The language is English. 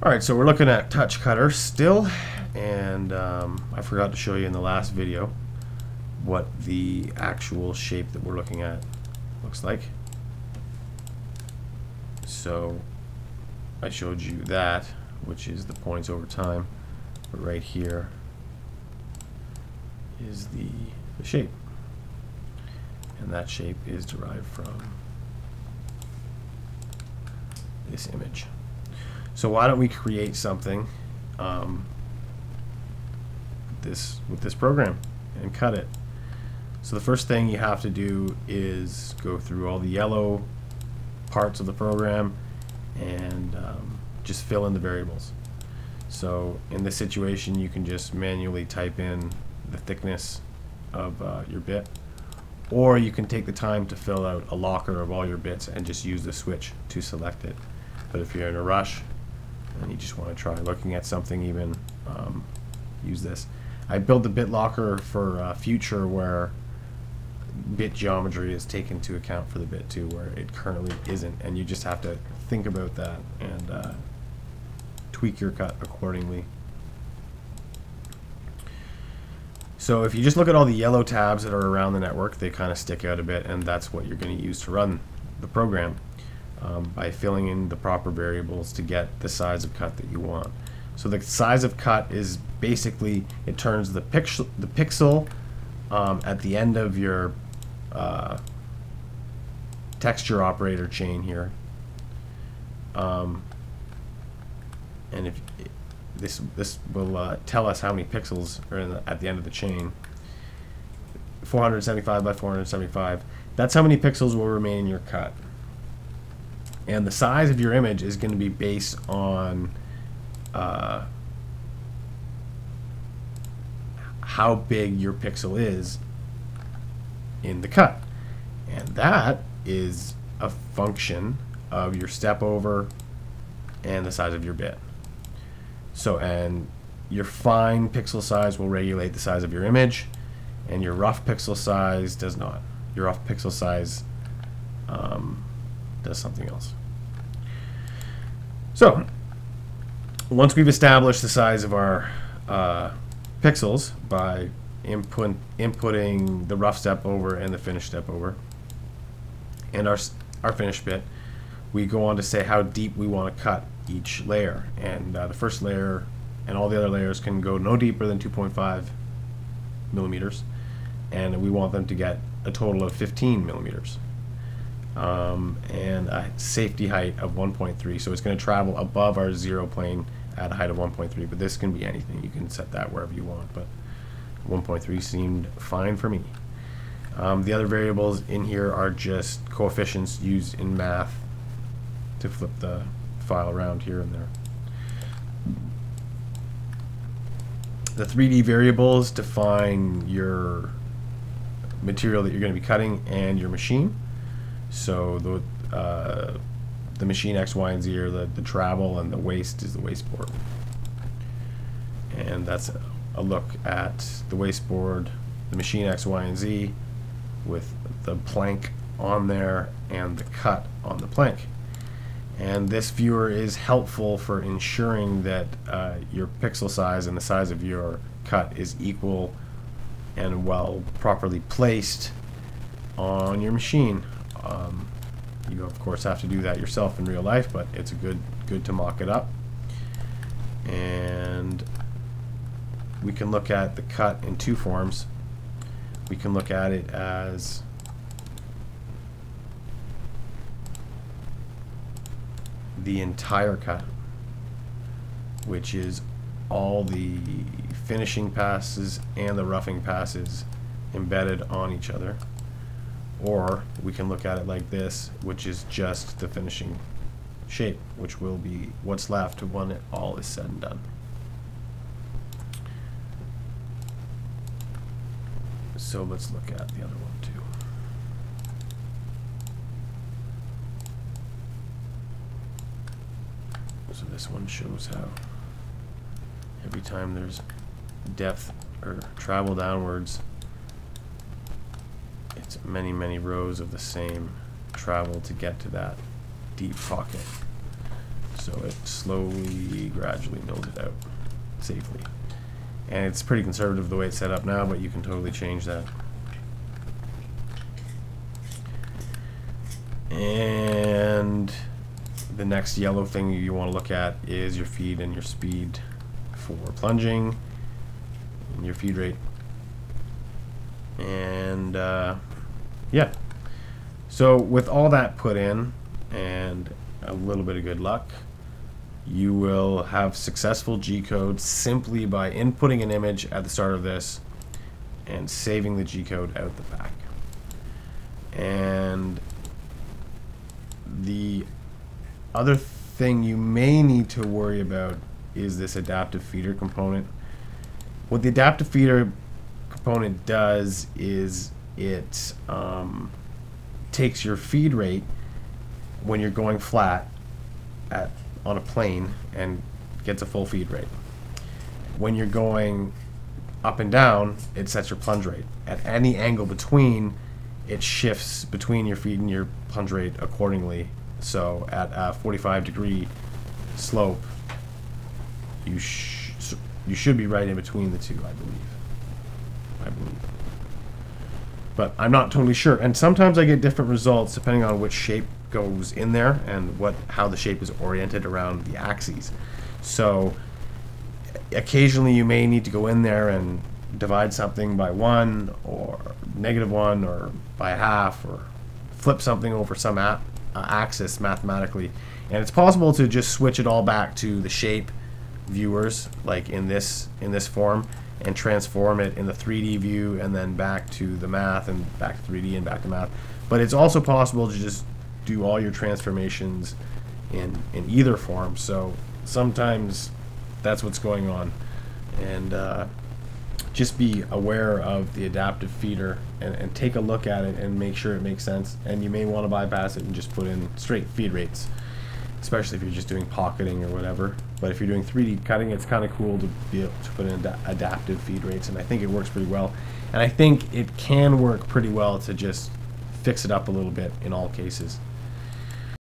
Alright, so we're looking at Touchcutter still, and I forgot to show you in the last video what the actual shape that we're looking at looks like. So I showed you that, which is the points over time, but right here is the shape, and that shape is derived from this image. So why don't we create something with this program and cut it. So the first thing you have to do is go through all the yellow parts of the program and just fill in the variables. So in this situation you can just manually type in the thickness of your bit, or you can take the time to fill out a locker of all your bits and just use the switch to select it. But if you're in a rush and you just want to try looking at something even, use this. I built the bit locker for future where bit geometry is taken into account for the bit too, where it currently isn't, and you just have to think about that and tweak your cut accordingly. So if you just look at all the yellow tabs that are around the network, they kind of stick out a bit, and that's what you're going to use to run the program by filling in the proper variables to get the size of cut that you want. So the size of cut is basically, it turns the pixel at the end of your texture operator chain here, and if this will tell us how many pixels are at the end of the chain. 475 by 475. That's how many pixels will remain in your cut. And the size of your image is going to be based on how big your pixel is in the cut. And that is a function of your step over and the size of your bit. So, and your fine pixel size will regulate the size of your image, and your rough pixel size does not. Your rough pixel size does something else. So, once we've established the size of our pixels by inputting the rough step over and the finished step over, and our finished bit, we go on to say how deep we want to cut each layer, and the first layer and all the other layers can go no deeper than 2.5 millimeters, and we want them to get a total of 15 millimeters, and a safety height of 1.3. So it's going to travel above our zero plane at a height of 1.3, but this can be anything. You can set that wherever you want, but 1.3 seemed fine for me. The other variables in here are just coefficients used in math to flip the file around here and there. The 3D variables define your material that you're going to be cutting and your machine. So the machine X, Y, and Z are the travel, and the waste is the wasteboard. And that's a look at the wasteboard, the machine X, Y, and Z with the plank on there and the cut on the plank. And this viewer is helpful for ensuring that your pixel size and the size of your cut is equal and well properly placed on your machine. You of course have to do that yourself in real life, but it's good to mock it up. And we can look at the cut in two forms. We can look at it as the entire cut, which is all the finishing passes and the roughing passes embedded on each other. Or we can look at it like this, which is just the finishing shape, which will be what's left when it all is said and done. So let's look at the other one too. So this one shows how every time there's depth or travel downwards, it's many rows of the same travel to get to that deep pocket. so it slowly, gradually mills it out safely. And it's pretty conservative the way it's set up now, but you can totally change that. And the next yellow thing you want to look at is your feed and your speed for plunging, and your feed rate. And yeah, so with all that put in and a little bit of good luck, you will have successful G-code simply by inputting an image at the start of this and saving the G-code out the back. And the other thing you may need to worry about is this adaptive feeder component. What the adaptive feeder component does is it takes your feed rate when you're going flat on a plane and gets a full feed rate. When you're going up and down, it sets your plunge rate. At any angle between, it shifts between your feed and your plunge rate accordingly. So at a 45-degree slope, you should be right in between the two, I believe. But I'm not totally sure. And sometimes I get different results depending on which shape goes in there and how the shape is oriented around the axes. So occasionally you may need to go in there and divide something by 1 or -1 or by half, or flip something over some axis mathematically. And it's possible to just switch it all back to the shape viewers, like in this form, and transform it in the 3D view and then back to the math and back to 3D and back to math. But it's also possible to just do all your transformations in either form. So sometimes that's what's going on. And just be aware of the adaptive feeder and take a look at it and make sure it makes sense. And you may want to bypass it and just put in straight feed rates, especially if you're just doing pocketing or whatever. But if you're doing 3D cutting, it's kind of cool to be able to put in adaptive feed rates, and I think it works pretty well. And I think it can work pretty well to just fix it up a little bit in all cases.